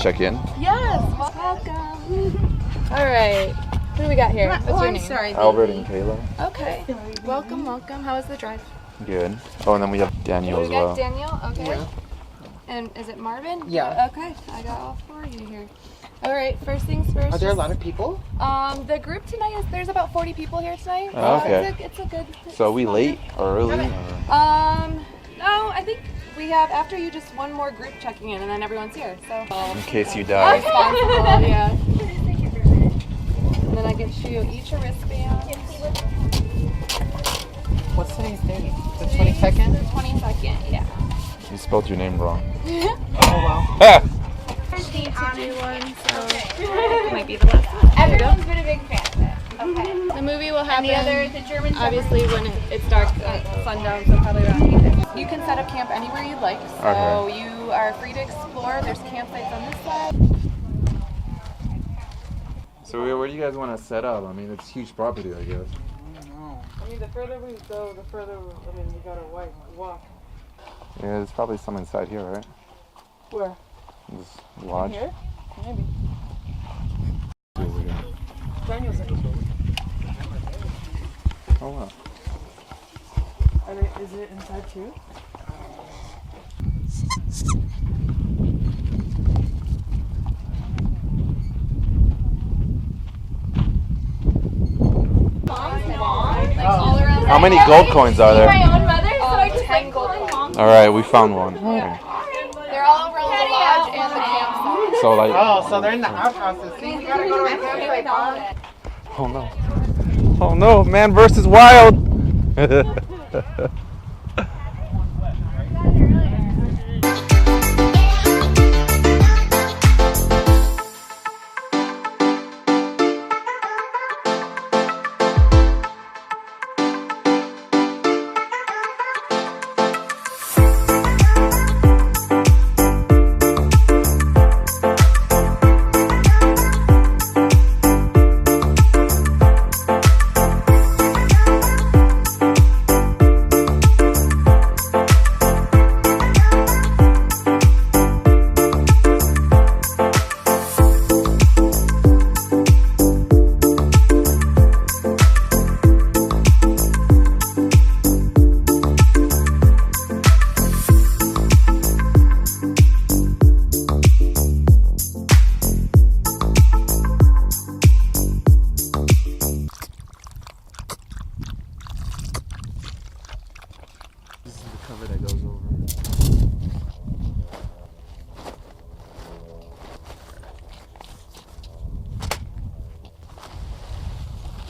check in? Yes, welcome. All right, who do we got here? What's your name? Sorry, Albert and Kayla. Okay, welcome. How was the drive? Good. Oh, and then we have Daniel as We got well. Daniel, okay. Yeah. And is it Marvin? Yeah. Okay, I got all four of you here. All right, first things first. Are there a lot of people? The group tonight there's about 40 people here tonight. Oh, okay. It's a good. So are we late or early? No, I think we have after you just one more group checking in and then everyone's here. So In case you die. responsible, yeah. And then I can show you each a wristband. What's today's date? The 22nd? The 22nd, yeah. You spelled your name wrong. Oh, wow. Ah! To do one, so it might be the last one. Everyone's been a big fan of it. Okay. The movie will happen. And the German obviously when it's dark at sundown, so probably around 8. You can set up camp anywhere you'd like. So Okay. you are free to explore. There's campsites on this side. So where do you guys want to set up? I mean, it's huge property, I guess. I mean, the further we go, the further, we gotta walk. Yeah, there's probably some inside here, right? Where? This lodge. Here? Maybe. Daniel's in. Oh, wow. Is it inside too? How many gold coins are there? My own mother, so I just 10 gold coins. All right, we found one. Okay. They're all around the lodge and the campsite. So like, Oh, so they're in the outhouses. See, you gotta go to a campsite. oh no, oh no, man versus wild. This is the cover that goes over.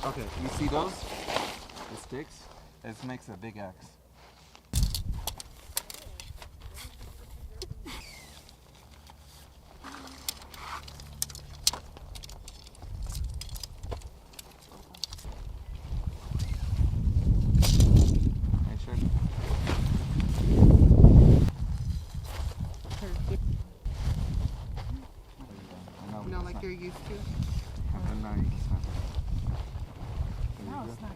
Okay, you see those? The sticks? This makes a big X. Make sure. No, like you're used to. No, it's not. No, it's not.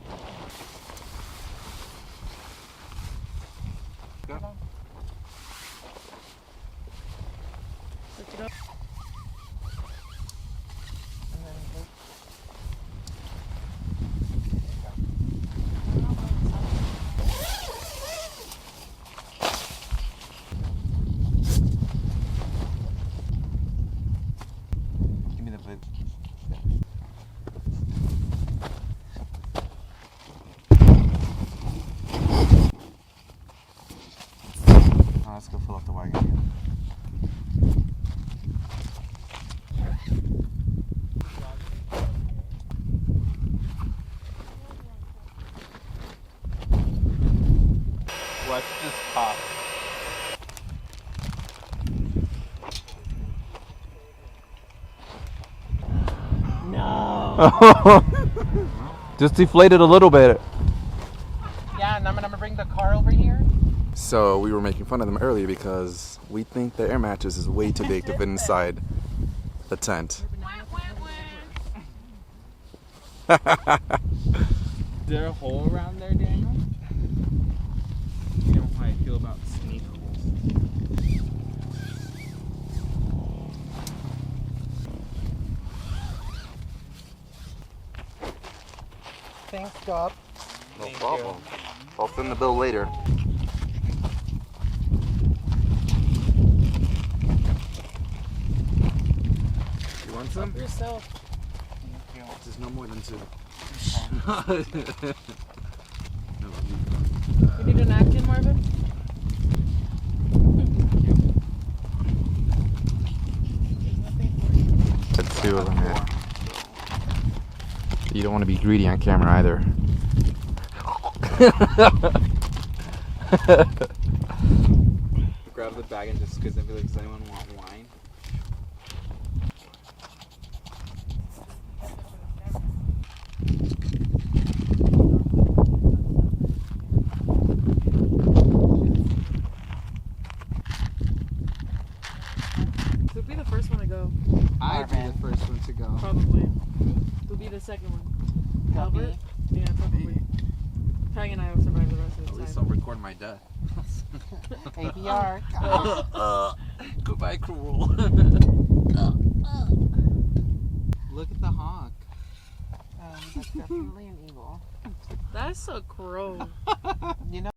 Go. Give me the bit. Let's go fill up the wagon again. Watch this pop. No. Just deflated a little bit. Yeah, and I'm gonna bring the car over here. So we were making fun of them earlier because we think the air mattress is way too big to fit inside the tent. Is there a hole around there, Daniel? You know how I feel about snake holes. Thanks, Scott. No problem. I'll send the bill later. You want some? Yourself. There's no more than 2. You need a napkin, Marvin? That's 2 of them, yeah. You don't want to be greedy on camera either. Grab the bag and just because I feel like, does anyone want wine? Who'd be the first one to go? I'd be the first one to go. Probably. Who'd be the second one? Albert? Yeah, probably. Peg and I will survive the rest of the At least time. I'll record my death. APR. Goodbye, cruel. Look at the hawk. That's definitely an eagle. That's so crow. You know.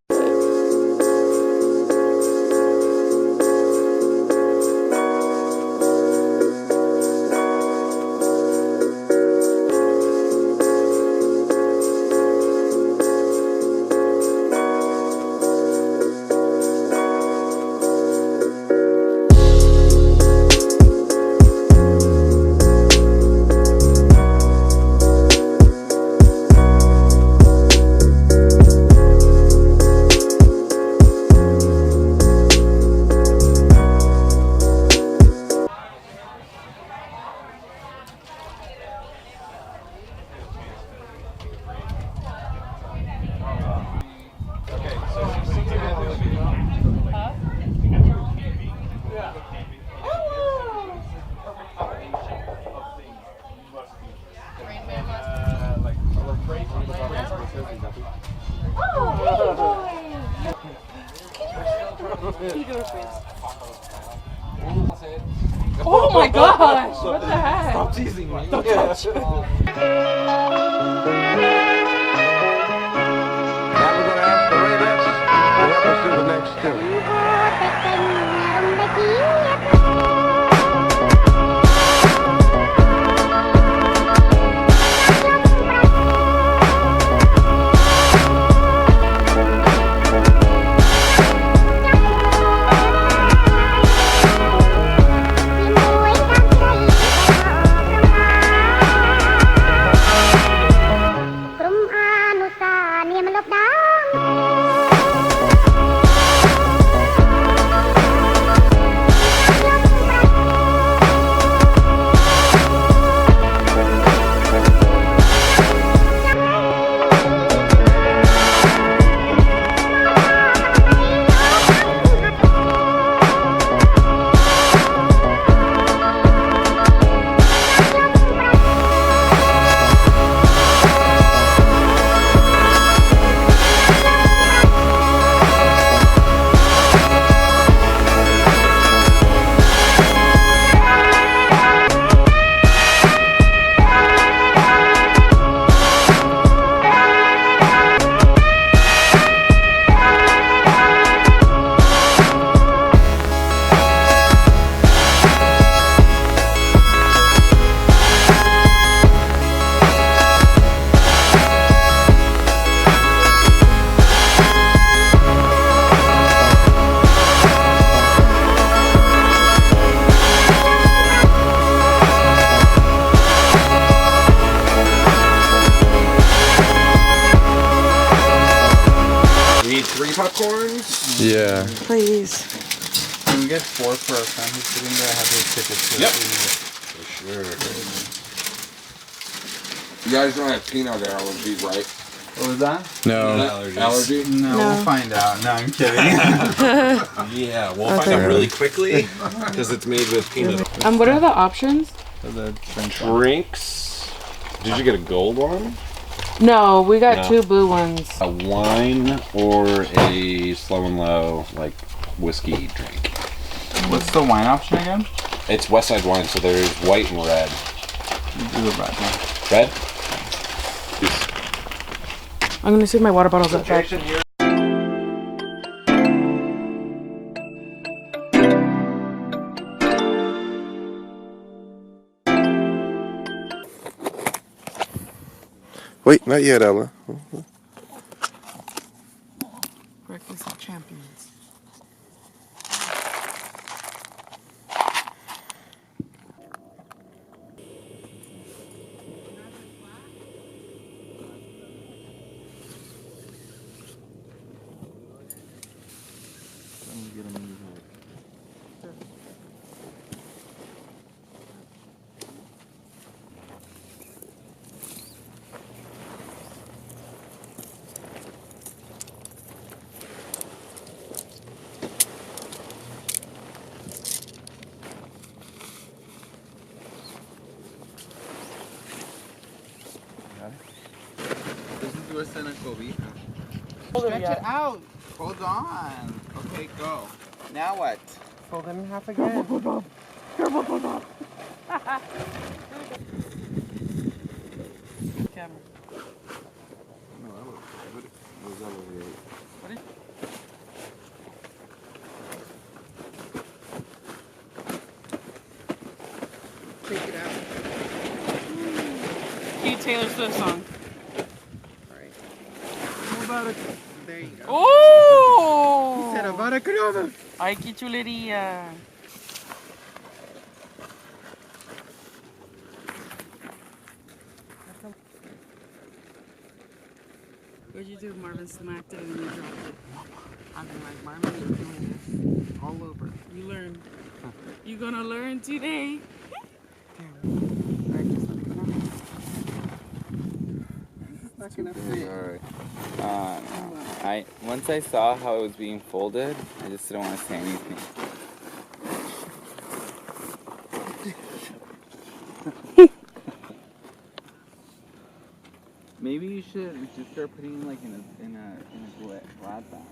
Oh my gosh! What the heck? Stop teasing me. Don't touch. Now we're going to ask the Raiders to help us do the next tune. Popcorns? Yeah. Please. Can we get 4 for our friend who's sitting there? I have his tickets. Yep. For sure. You guys don't have peanut allergy, right? What was that? No. Allergy? No, we'll find out. No, I'm kidding. Yeah, we'll find out really quickly because it's made with peanut. What are the options? For the drink. Drinks. Did you get a gold one? No, we got No. 2 blue ones. A wine or a slow and low, like, whiskey drink. What's the wine option again? It's West Side wine, so there's white and red. Do the red one. Red? I'm gonna save my water bottles up back. Jason, here. Wait, not yet, Ella. Breakfast of champions. Stretch it out. Hold on. Okay, go. Now what? Fold it in half again. Camera. Take it out. Cute Taylor Swift song. There you go. Oh! Said about a canoe. Ay, qué chulería. What'd you do? Marvin smacked it and then you dropped it. I've been like, Marvin, you're doing this all over. You learned. You gonna learn today. Not gonna fit. Once I saw how it was being folded, I just didn't want to say anything. Maybe you should start putting like in a glad box.